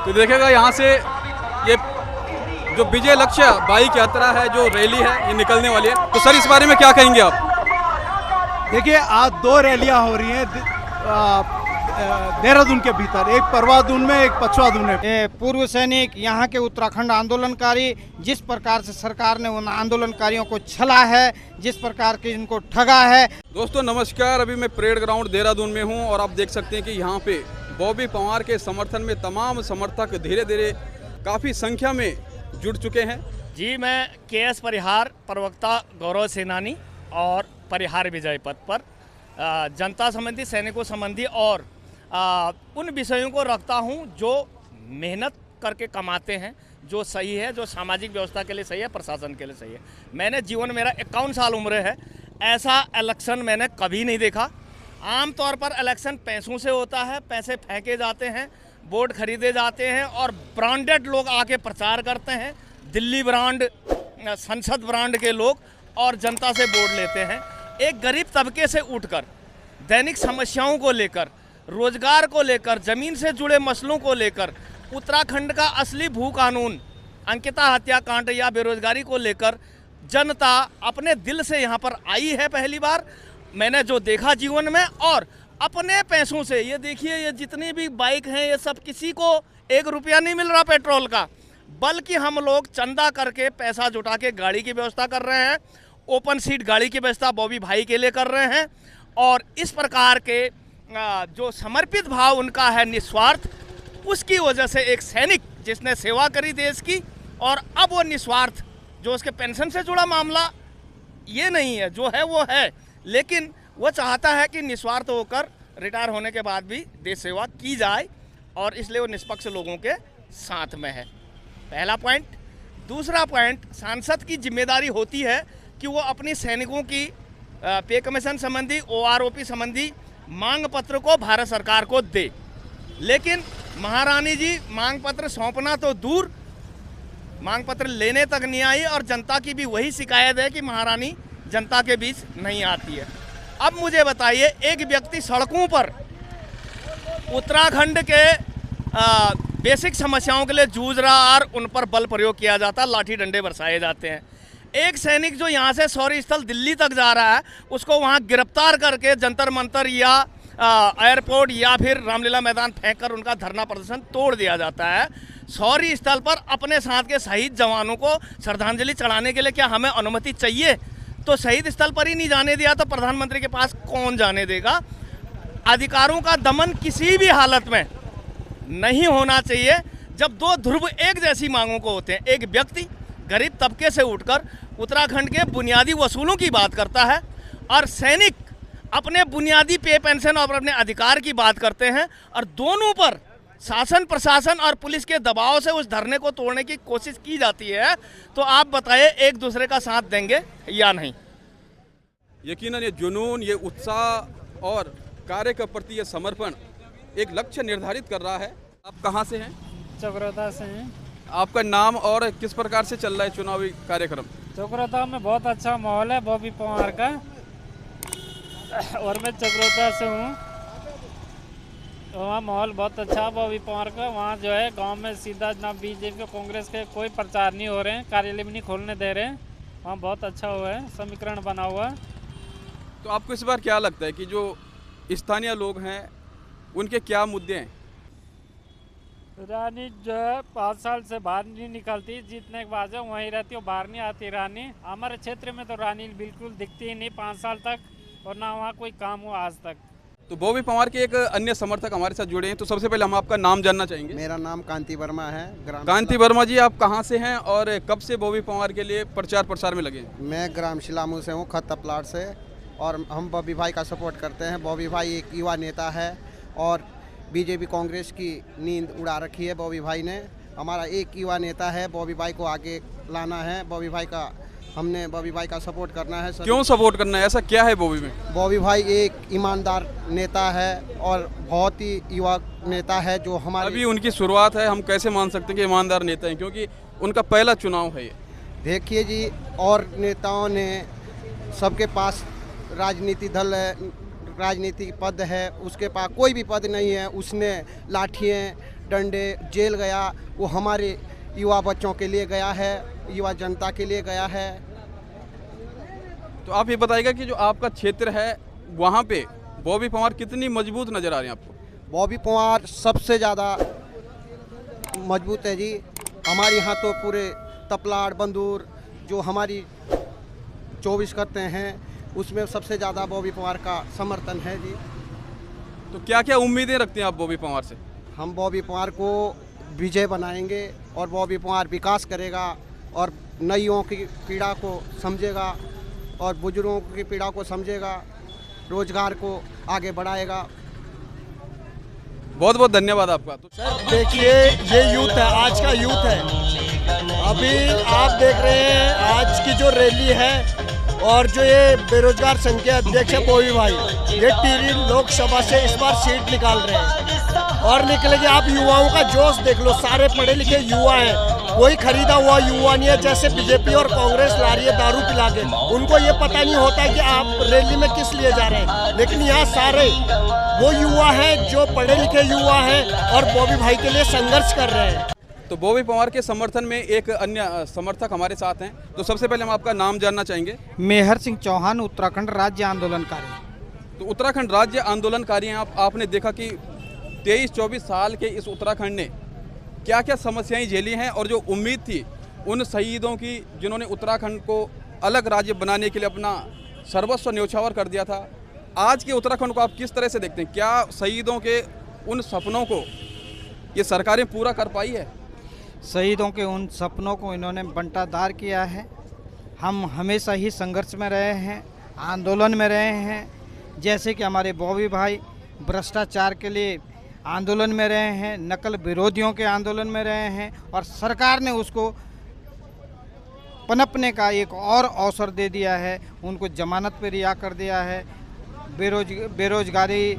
तो देखेगा यहाँ से ये जो विजय लक्ष्य बाइक यात्रा है, जो रैली है, ये निकलने वाली है। तो सर इस बारे में क्या कहेंगे आप? देखिए, आज 2 रैलियां हो रही हैं देहरादून के भीतर, एक परवादून में, एक पछवादून में। पूर्व सैनिक, यहाँ के उत्तराखंड आंदोलनकारी, जिस प्रकार से सरकार ने उन आंदोलनकारियों को छला है, जिस प्रकार के इनको ठगा है। दोस्तों नमस्कार, अभी मैं परेड ग्राउंड देहरादून में हूँ और आप देख सकते हैं कि यहाँ पे बॉबी पंवार के समर्थन में तमाम समर्थक धीरे धीरे काफ़ी संख्या में जुड़ चुके हैं। जी, मैं KS परिहार, प्रवक्ता गौरव सेनानी और परिहार विजय पथ पर जनता संबंधी, सैनिकों संबंधी और उन विषयों को रखता हूं जो मेहनत करके कमाते हैं, जो सही है, जो सामाजिक व्यवस्था के लिए सही है, प्रशासन के लिए सही है। मैंने जीवन, मेरा 51 साल उम्र है, ऐसा इलेक्शन मैंने कभी नहीं देखा। आमतौर पर इलेक्शन पैसों से होता है, पैसे फेंके जाते हैं, वोट खरीदे जाते हैं और ब्रांडेड लोग आके प्रचार करते हैं, दिल्ली ब्रांड, संसद ब्रांड के लोग, और जनता से वोट लेते हैं। एक गरीब तबके से उठकर दैनिक समस्याओं को लेकर, रोजगार को लेकर, जमीन से जुड़े मसलों को लेकर, उत्तराखंड का असली भू कानून, अंकिता हत्याकांड या बेरोजगारी को लेकर जनता अपने दिल से यहाँ पर आई है। पहली बार मैंने जो देखा जीवन में, और अपने पैसों से, ये देखिए, ये जितनी भी बाइक हैं, ये सब, किसी को 1 रुपया नहीं मिल रहा पेट्रोल का, बल्कि हम लोग चंदा करके, पैसा जुटा के गाड़ी की व्यवस्था कर रहे हैं। ओपन सीट गाड़ी की व्यवस्था बॉबी भाई के लिए कर रहे हैं। और इस प्रकार के जो समर्पित भाव उनका है, निस्वार्थ, उसकी वजह से एक सैनिक जिसने सेवा करी देश की, और अब वो निस्वार्थ, जो उसके पेंशन से जुड़ा मामला ये नहीं है, जो है वो है, लेकिन वो चाहता है कि निस्वार्थ होकर रिटायर होने के बाद भी देश सेवा की जाए, और इसलिए वो निष्पक्ष लोगों के साथ में है। पहला पॉइंट। दूसरा पॉइंट, सांसद की जिम्मेदारी होती है कि वो अपनी सैनिकों की पे कमीशन संबंधी, OROP संबंधी मांग पत्र को भारत सरकार को दे, लेकिन महारानी जी मांग पत्र सौंपना तो दूर, मांग पत्र लेने तक नहीं आई, और जनता की भी वही शिकायत है कि महारानी जनता के बीच नहीं आती है। अब मुझे बताइए, एक व्यक्ति सड़कों पर उत्तराखंड के बेसिक समस्याओं के लिए जूझ रहा, और उन पर बल प्रयोग किया जाता, लाठी डंडे बरसाए जाते हैं। एक सैनिक जो यहाँ से शौर्य स्थल दिल्ली तक जा रहा है, उसको वहाँ गिरफ्तार करके जंतर मंतर या एयरपोर्ट या फिर रामलीला मैदान फेंक कर उनका धरना प्रदर्शन तोड़ दिया जाता है। शौर्य स्थल पर अपने साथ के शहीद जवानों को श्रद्धांजलि चढ़ाने के लिए क्या हमें अनुमति चाहिए? तो शहीद स्थल पर ही नहीं जाने दिया तो प्रधानमंत्री के पास कौन जाने देगा? अधिकारों का दमन किसी भी हालत में नहीं होना चाहिए। जब 2 ध्रुव एक जैसी मांगों को होते हैं, एक व्यक्ति गरीब तबके से उठकर उत्तराखंड के बुनियादी वसूलों की बात करता है, और सैनिक अपने बुनियादी पे पेंशन और अपने अधिकार की बात करते हैं, और दोनों पर शासन, प्रशासन और पुलिस के दबाव से उस धरने को तोड़ने की कोशिश की जाती है, तो आप बताइए एक दूसरे का साथ देंगे या नहीं? यकीनन ये जुनून, ये उत्साह और कार्य के प्रति ये समर्पण एक लक्ष्य निर्धारित कर रहा है। आप कहाँ से हैं? चक्रोता से हैं। आपका नाम और किस प्रकार से चल रहा है चुनावी कार्यक्रम? चक्रोता में बहुत अच्छा माहौल है बॉबी पंवार का, और मैं चक्रोता से हूँ। वहाँ माहौल बहुत अच्छा है बॉबी पंवार का। वहाँ जो है गांव में सीधा ना BJP कांग्रेस के कोई प्रचार नहीं हो रहे हैं, कार्यालय भी नहीं खोलने दे रहे हैं। वहाँ बहुत अच्छा हुआ है, समीकरण बना हुआ है। तो आपको इस बार क्या लगता है कि जो स्थानीय लोग हैं उनके क्या मुद्दे हैं? रानी जो है 5 साल से बाहर नहीं निकलती, जीतने के बाद जो वहीं रहती, वो बाहर नहीं आती रानी। हमारे क्षेत्र में तो रानी बिल्कुल दिखती ही नहीं 5 साल तक, और ना वहाँ कोई काम हुआ आज तक। तो बॉबी पंवार के एक अन्य समर्थक हमारे साथ जुड़े हैं, तो सबसे पहले हम आपका नाम जानना चाहेंगे। मेरा नाम कांति वर्मा है। कांति वर्मा जी, आप कहाँ से हैं और कब से बॉबी पंवार के लिए प्रचार प्रसार में लगे हैं? मैं ग्राम शिलामू से हूँ, खत्ता प्लाट से, और हम बॉबी भाई का सपोर्ट करते हैं। बॉबी भाई एक युवा नेता है, और BJP कांग्रेस की नींद उड़ा रखी है बॉबी भाई ने। हमारा एक युवा नेता है, बॉबी भाई को आगे लाना है। बॉबी भाई का सपोर्ट करना है। क्यों सपोर्ट करना है? ऐसा क्या है बॉबी में? बॉबी भाई एक ईमानदार नेता है और बहुत ही युवा नेता है, जो हमारे अभी उनकी शुरुआत है, हम कैसे मान सकते हैं कि ईमानदार नेता हैं, क्योंकि उनका पहला चुनाव है ये। देखिए जी, और नेताओं ने सबके पास राजनीति दल राजनीतिक पद है, उसके पास कोई भी पद नहीं है, उसने लाठियाँ डंडे जेल गया, वो हमारे युवा बच्चों के लिए गया है, युवा जनता के लिए गया है। तो आप ये बताइएगा कि जो आपका क्षेत्र है वहाँ पे बॉबी पंवार कितनी मजबूत नज़र आ रहे हैं आपको? बॉबी पंवार सबसे ज़्यादा मजबूत है जी। हमारे यहाँ तो पूरे तपलाड़ बंदूर जो हमारी 24 करते हैं उसमें सबसे ज़्यादा बॉबी पंवार का समर्थन है जी। तो क्या क्या उम्मीदें रखते हैं आप बॉबी पंवार से? हम बॉबी पंवार को विजय बनाएंगे और बॉबी पंवार विकास करेगा और नइयों की पीड़ा को समझेगा और बुजुर्गों की पीड़ा को समझेगा, रोजगार को आगे बढ़ाएगा। बहुत बहुत धन्यवाद आपका। तो सर देखिए, ये यूथ है, आज का यूथ है। अभी आप देख रहे हैं आज की जो रैली है और जो ये बेरोजगार संघ के अध्यक्ष है बॉबी भाई, ये टिहरी लोकसभा से इस बार सीट निकाल रहे हैं और निकलेंगे। आप युवाओं का जोश देख लो, सारे पढ़े लिखे युवा हैं, कोई खरीदा हुआ युवा नहीं है। जैसे बीजेपी और कांग्रेस ला रही है दारू पिला के, उनको ये पता नहीं होता कि आप रैली में किस लिए जा रहे हैं, लेकिन यहाँ सारे वो युवा हैं जो पढ़े लिखे युवा हैं और बॉबी भाई के लिए संघर्ष कर रहे हैं। तो बॉबी पंवार के समर्थन में एक अन्य समर्थक हमारे साथ हैं। तो सबसे पहले हम आपका नाम जानना चाहेंगे। मेहर सिंह चौहान, उत्तराखंड राज्य आंदोलनकारी। तो उत्तराखंड राज्य आंदोलनकारी हैं आप। आपने देखा कि 23-24 साल के इस उत्तराखंड ने क्या क्या समस्याएं झेली हैं और जो उम्मीद थी उन शहीदों की जिन्होंने उत्तराखंड को अलग राज्य बनाने के लिए अपना सर्वस्व न्योछावर कर दिया था, आज के उत्तराखंड को आप किस तरह से देखते हैं? क्या शहीदों के उन सपनों को ये सरकारें पूरा कर पाई है? शहीदों के उन सपनों को इन्होंने बंटाधार किया है। हम हमेशा ही संघर्ष में रहे हैं, आंदोलन में रहे हैं। जैसे कि हमारे बॉबी भाई भ्रष्टाचार के लिए आंदोलन में रहे हैं, नकल विरोधियों के आंदोलन में रहे हैं और सरकार ने उसको पनपने का एक और अवसर दे दिया है, उनको जमानत पर रिहा कर दिया है। बेरोजगारी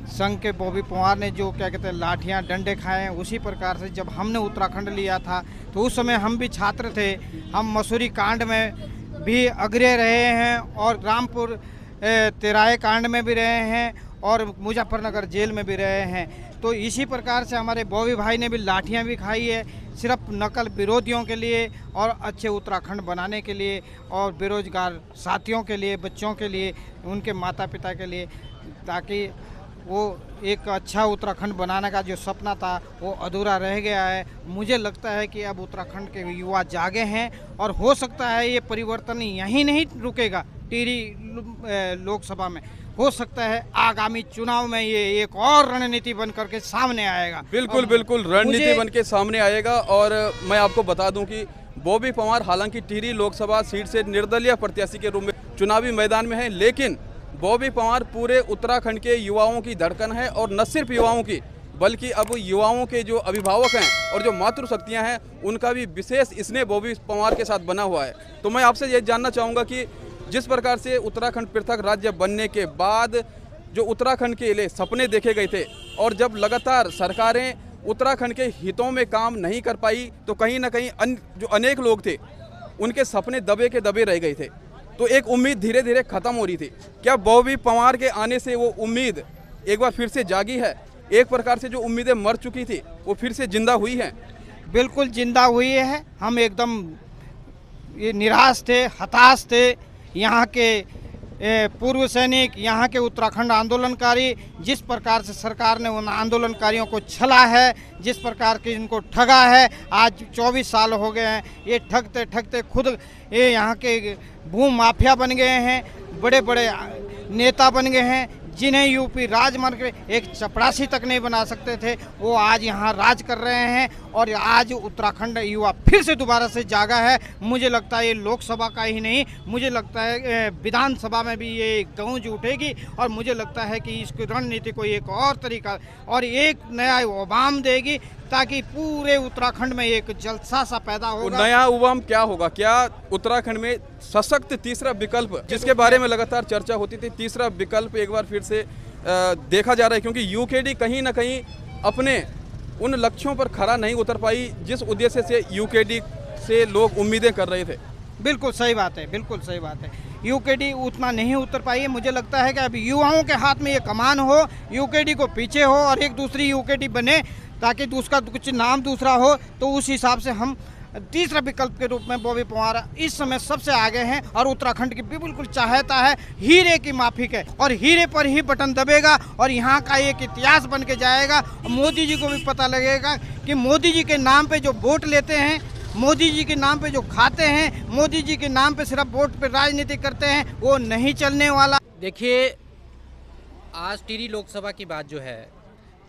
संघ के बॉबी पंवार ने जो क्या कहते हैं लाठियाँ डंडे खाए हैं, उसी प्रकार से जब हमने उत्तराखंड लिया था तो उस समय हम भी छात्र थे। हम मसूरी कांड में भी अग्रणी रहे हैं और रामपुर तेराए कांड में भी रहे हैं और मुजफ्फरनगर जेल में भी रहे हैं। तो इसी प्रकार से हमारे बॉबी भाई ने भी लाठियाँ भी खाई है, सिर्फ नकल विरोधियों के लिए और अच्छे उत्तराखंड बनाने के लिए और बेरोजगार साथियों के लिए, बच्चों के लिए, उनके माता पिता के लिए, ताकि वो एक अच्छा उत्तराखंड बनाने का जो सपना था वो अधूरा रह गया है। मुझे लगता है कि अब उत्तराखंड के युवा जागे हैं और हो सकता है ये परिवर्तन यहीं नहीं रुकेगा टिहरी लोकसभा में, हो सकता है आगामी चुनाव में ये एक और रणनीति बन करके सामने आएगा। बिल्कुल बिल्कुल रणनीति बन के सामने आएगा। और मैं आपको बता दूं कि बॉबी पंवार हालांकि टिहरी लोकसभा सीट से निर्दलीय प्रत्याशी के रूप में चुनावी मैदान में है, लेकिन बॉबी पंवार पूरे उत्तराखंड के युवाओं की धड़कन है और न सिर्फ युवाओं की बल्कि अब युवाओं के जो अभिभावक हैं और जो मातृशक्तियां हैं उनका भी विशेष स्नेह बॉबी पंवार के साथ बना हुआ है। तो मैं आपसे ये जानना चाहूँगा कि जिस प्रकार से उत्तराखंड पृथक राज्य बनने के बाद जो उत्तराखंड के लिए सपने देखे गए थे और जब लगातार सरकारें उत्तराखंड के हितों में काम नहीं कर पाई तो कहीं ना कहीं जो अनेक लोग थे उनके सपने दबे के दबे रह गए थे, तो एक उम्मीद धीरे धीरे खत्म हो रही थी। क्या बॉबी पंवार के आने से वो उम्मीद एक बार फिर से जागी है? एक प्रकार से जो उम्मीदें मर चुकी थी वो फिर से जिंदा हुई हैं? बिल्कुल जिंदा हुई है। हम एकदम ये निराश थे, हताश थे। यहाँ के पूर्व सैनिक, यहाँ के उत्तराखंड आंदोलनकारी, जिस प्रकार से सरकार ने उन आंदोलनकारियों को छला है, जिस प्रकार के इनको ठगा है, आज 24 साल हो गए हैं। ये ठगते ठगते खुद ये यहाँ के भू माफिया बन गए हैं, बड़े बड़े नेता बन गए हैं, जिन्हें यूपी राज मान के एक चपरासी तक नहीं बना सकते थे, वो आज यहाँ राज कर रहे हैं। और आज उत्तराखंड युवा फिर से दोबारा से जागा है। मुझे लगता है ये लोकसभा का ही नहीं, मुझे लगता है विधानसभा में भी ये गूंज उठेगी और मुझे लगता है कि इसकी रणनीति को एक और तरीका और एक नया उबाम देगी ताकि पूरे उत्तराखंड में एक जलसा सा पैदा होगा। नया उबाम क्या होगा? क्या उत्तराखंड में सशक्त तीसरा विकल्प जिसके बारे में लगातार चर्चा होती थी, तीसरा विकल्प एक बार फिर से देखा जा रहा है? क्योंकि यूकेडी कहीं ना कहीं अपने उन लक्ष्यों पर खरा नहीं उतर पाई जिस उद्देश्य से यूकेडी से लोग उम्मीदें कर रहे थे। बिल्कुल सही बात है, बिल्कुल सही बात है। यूकेडी उतना नहीं उतर पाई है। मुझे लगता है कि अब युवाओं के हाथ में ये कमान हो, यूकेडी को पीछे हो और एक दूसरी यूकेडी बने, ताकि उसका कुछ नाम दूसरा हो, तो उस हिसाब से हम तीसरा विकल्प के रूप में बॉबी पवार इस समय सबसे आगे हैं और उत्तराखंड की भी बिल्कुल चाहता है, हीरे की माफिक है और हीरे पर ही बटन दबेगा और यहाँ का एक इतिहास बन के जाएगा। मोदी जी को भी पता लगेगा कि मोदी जी के नाम पे जो वोट लेते हैं, मोदी जी के नाम पे जो खाते हैं, मोदी जी के नाम पे सिर्फ वोट पे राजनीति करते हैं, वो नहीं चलने वाला। देखिए, आज टिहरी लोकसभा की बात जो है,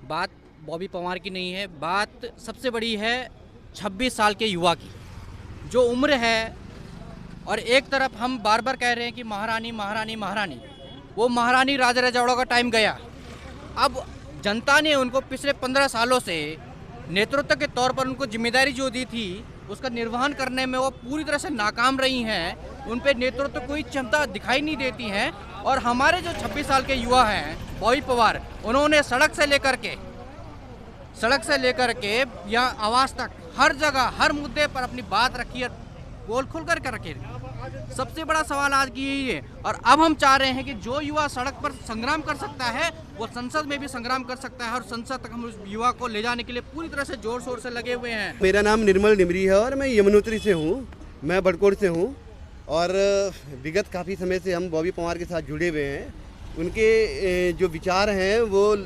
बात बॉबी पवार की नहीं है, बात सबसे बड़ी है 26 साल के युवा की जो उम्र है। और एक तरफ हम बार बार कह रहे हैं कि महारानी महारानी महारानी, वो महारानी राजा रजौड़ा का टाइम गया। अब जनता ने उनको पिछले 15 सालों से नेतृत्व के तौर पर उनको जिम्मेदारी जो दी थी, उसका निर्वहन करने में वो पूरी तरह से नाकाम रही हैं। उन पे नेतृत्व कोई क्षमता दिखाई नहीं देती है। और हमारे जो 26 साल के युवा हैं, बॉबी पवार, उन्होंने सड़क से लेकर के या आवाज़ तक हर जगह हर मुद्दे पर अपनी बात रखी है, बोल खुल कर रखे। सबसे बड़ा सवाल आज की यही है। और अब हम चाह रहे हैं कि जो युवा सड़क पर संग्राम कर सकता है, वो संसद में भी संग्राम कर सकता है और संसद तक हम उस युवा को ले जाने के लिए पूरी तरह से जोर शोर से लगे हुए हैं। मेरा नाम निर्मल निमरी है और मैं यमुनोत्री से हूँ, मैं बड़कोट से हूँ। और विगत काफ़ी समय से हम बॉबी पवार के साथ जुड़े हुए हैं। उनके जो विचार हैं वो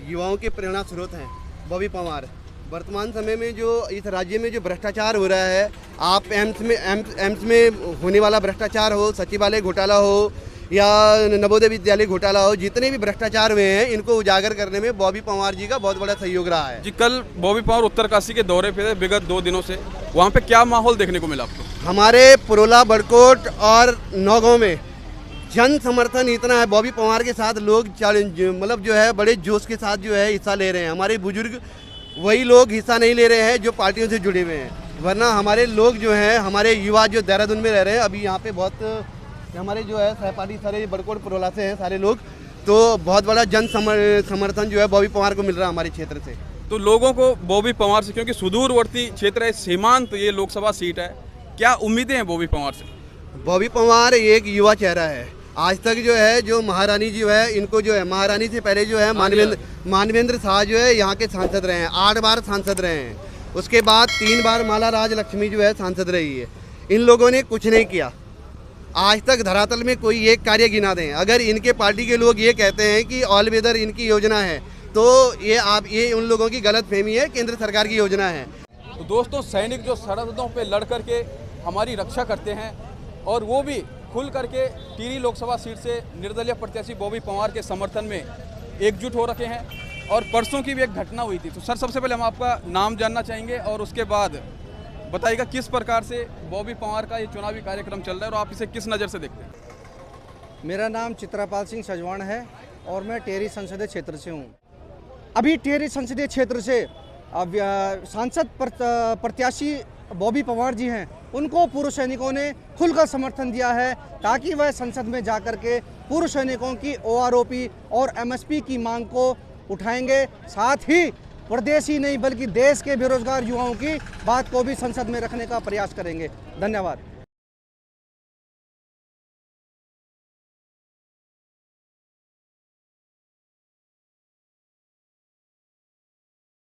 युवाओं के प्रेरणा स्रोत हैं। बॉबी पवार वर्तमान समय में जो इस राज्य में जो भ्रष्टाचार हो रहा है, आप एम्स में होने वाला भ्रष्टाचार हो, सचिवालय घोटाला हो या नवोदय विद्यालय घोटाला हो, जितने भी भ्रष्टाचार हुए हैं, इनको उजागर करने में बॉबी पवार जी का बहुत बड़ा सहयोग रहा है। जी, कल बॉबी पवार उत्तरकाशी के दौरे पे थे विगत 2 दिनों से, वहाँ पे क्या माहौल देखने को मिला आपको? हमारे पुरोला, बड़कोट और नौगांव में जन समर्थन इतना है बॉबी पवार के साथ, लोग मतलब जो है बड़े जोश के साथ जो है हिस्सा ले रहे हैं। हमारे बुजुर्ग वही लोग हिस्सा नहीं ले रहे हैं जो पार्टियों से जुड़े हुए हैं, वरना हमारे लोग जो हैं, हमारे युवा जो देहरादून में रह रहे हैं, अभी यहाँ पे बहुत हमारे जो है सहपाठी सारे बड़कोट पुरोला से हैं सारे लोग, तो बहुत बड़ा जन समर्थन जो है बॉबी पवार को मिल रहा है हमारे क्षेत्र से। तो लोगों को बॉबी पवार से, क्योंकि सुदूरवर्ती क्षेत्र है, सीमांत ये लोकसभा सीट है, क्या उम्मीदें हैं बॉबी पवार से? बॉबी पवार एक युवा चेहरा है। आज तक जो है जो महारानी जी है, इनको जो है महारानी से पहले जो है मानवेंद्र शाह जो है यहाँ के सांसद रहे हैं, 8 बार सांसद रहे हैं। उसके बाद 3 बार माला राज लक्ष्मी जो है सांसद रही है। इन लोगों ने कुछ नहीं किया आज तक, धरातल में कोई एक कार्य गिना दें। अगर इनके पार्टी के लोग ये कहते हैं कि ऑल वेदर इनकी योजना है, तो ये उन लोगों की गलत फहमी है, केंद्र सरकार की योजना है। तो दोस्तों, सैनिक जो सरहदों पे लड़ करके हमारी रक्षा करते हैं और वो भी खुल करके टिहरी लोकसभा सीट से निर्दलीय प्रत्याशी बॉबी पवार के समर्थन में एकजुट हो रखे हैं। और परसों की भी एक घटना हुई थी। तो सर, सबसे पहले हम आपका नाम जानना चाहेंगे और उसके बाद बताइएगा किस प्रकार से बॉबी पवार का ये चुनावी कार्यक्रम चल रहा है और आप इसे किस नज़र से देखते हैं? मेरा नाम चित्रापाल सिंह सजवाण है और मैं टिहरी संसदीय क्षेत्र से हूँ। अभी टिहरी संसदीय क्षेत्र से सांसद प्रत्याशी बॉबी पवार जी हैं, उनको पूर्व सैनिकों ने खुलकर समर्थन दिया है ताकि वह संसद में जाकर के पूर्व सैनिकों की OROP और MSP की मांग को उठाएंगे। साथ ही प्रदेश ही नहीं बल्कि देश के बेरोजगार युवाओं की बात को भी संसद में रखने का प्रयास करेंगे। धन्यवाद।